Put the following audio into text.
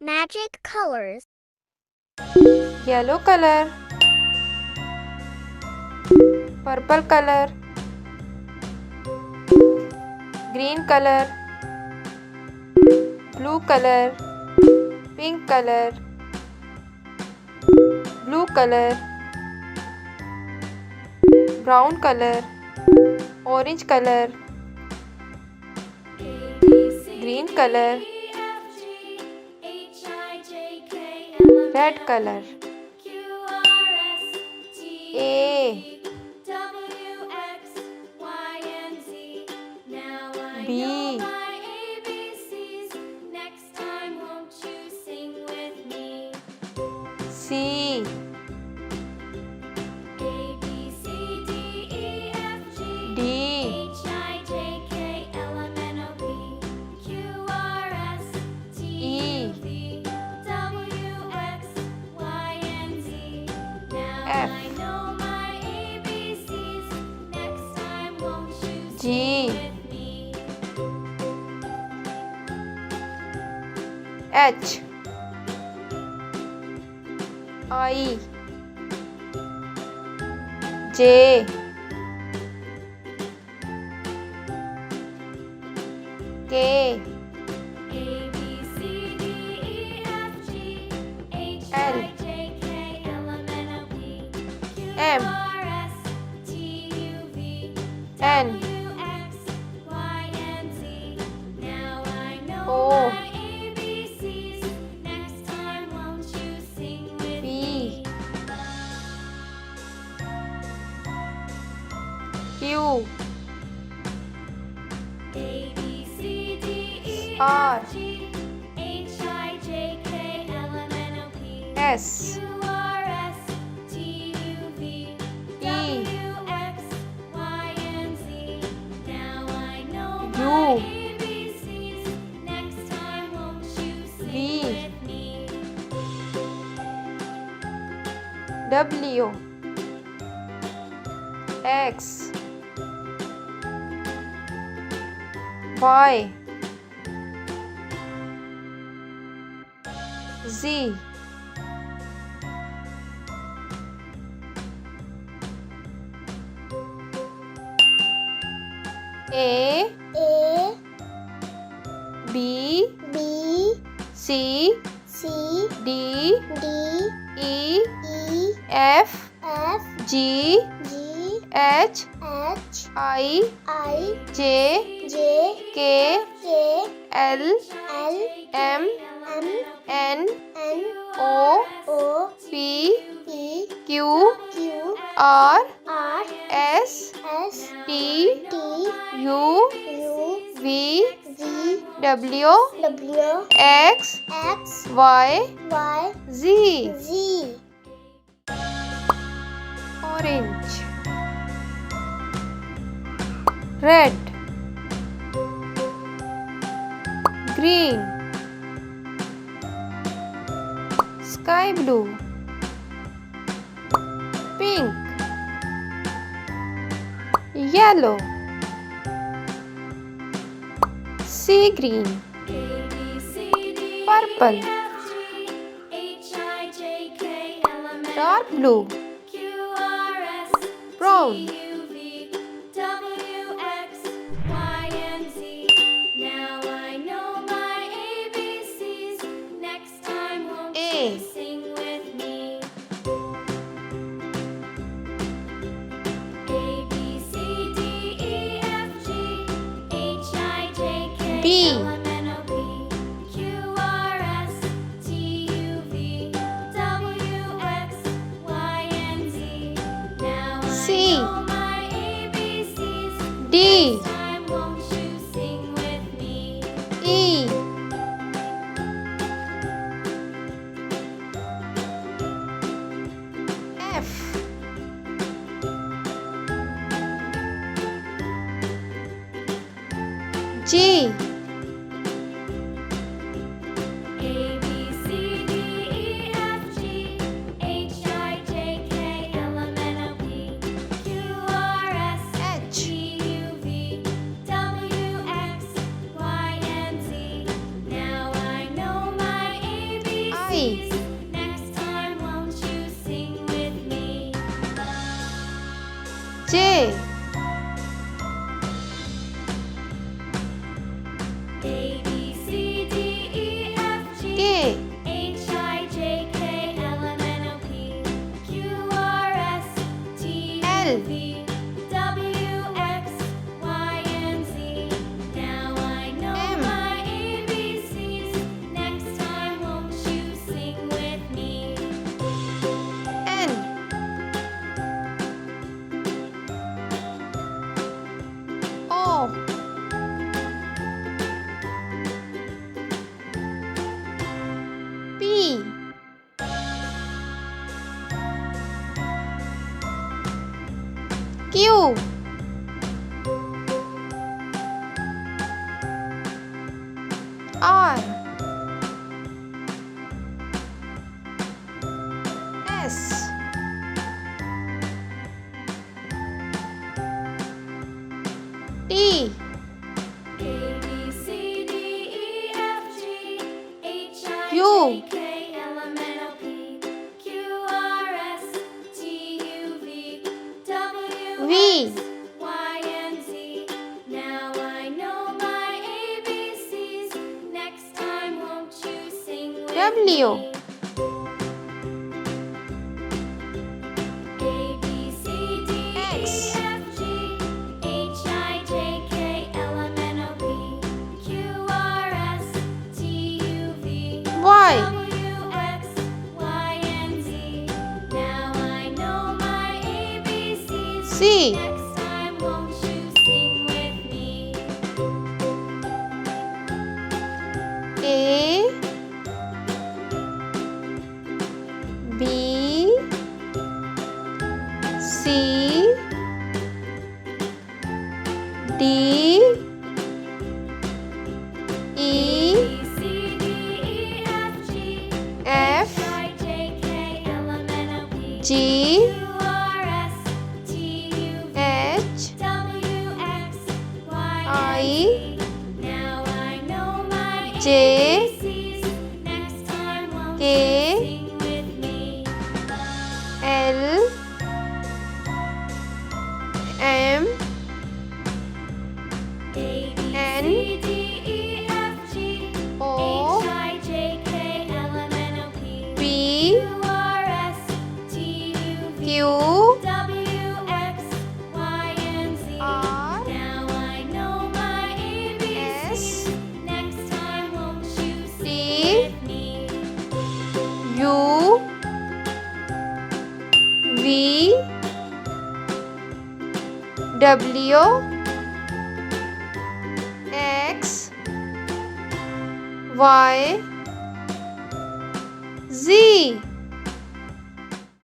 Magic colors. Yellow color, purple color, green color, blue color, pink color, blue color, brown color, orange color, green color, red color. A, B, C, D, E, F, G, H, I, J, K, L, M, N, O, P, Q, R, S, E, U, V, W, X, Y, Z, A, B, C, D, E, F, G, H, I, J, K, L, M, N, O, P, Q, R, S, T, U, V, W, X, Y, Z. Orange, red, green, sky blue, pink, yellow, sea green, purple, dark blue, brown, A, B, C, D, E, F, G, I. Next time, won't you sing with me? J. A, B, C, D, E, F, G, K. H, I, J, K, L, M, N, O, P, Q, R, S, T, L. U, V, W, X, Y, and Z. Now I know M. my ABCs. Next time, won't you sing with me? N. O. P. Q. R. S. T. A, B, C, D, E, F, G, H, I, U. J, K, L, M, N, O, P, Q, R, S, T, U, V, W, V. X, Y, and Z. Now I know my ABCs. Next time, won't you sing with W. me? A, B, C, D, E, X. F, G, H, I, J, K, L, M, N, O, P, Q, R, S, T, U, V, Y. W, X, Y, and Z. Now I know my ABCs. C. Next time, won't you sing with me? A. B. C. D. E. A, B, C, D, E, F, G, F. H, I, J, K, L, M, N, O, P, G. Q, R, S, T, U, V, H. W, X, Y, I. and Z. Now I know my J. ABCs. Next time, won't K. you sing with me? L. M. A, B, N. C, D, E, F, G, O. H, I, J, K, L, M, N, O, P, P. Q, R, S, T, U, V, Q. W, X, Y, and Z. R. Now I know my ABCs. S. Next time, won't you sing T. with me? U. V. W. X. Y. Z.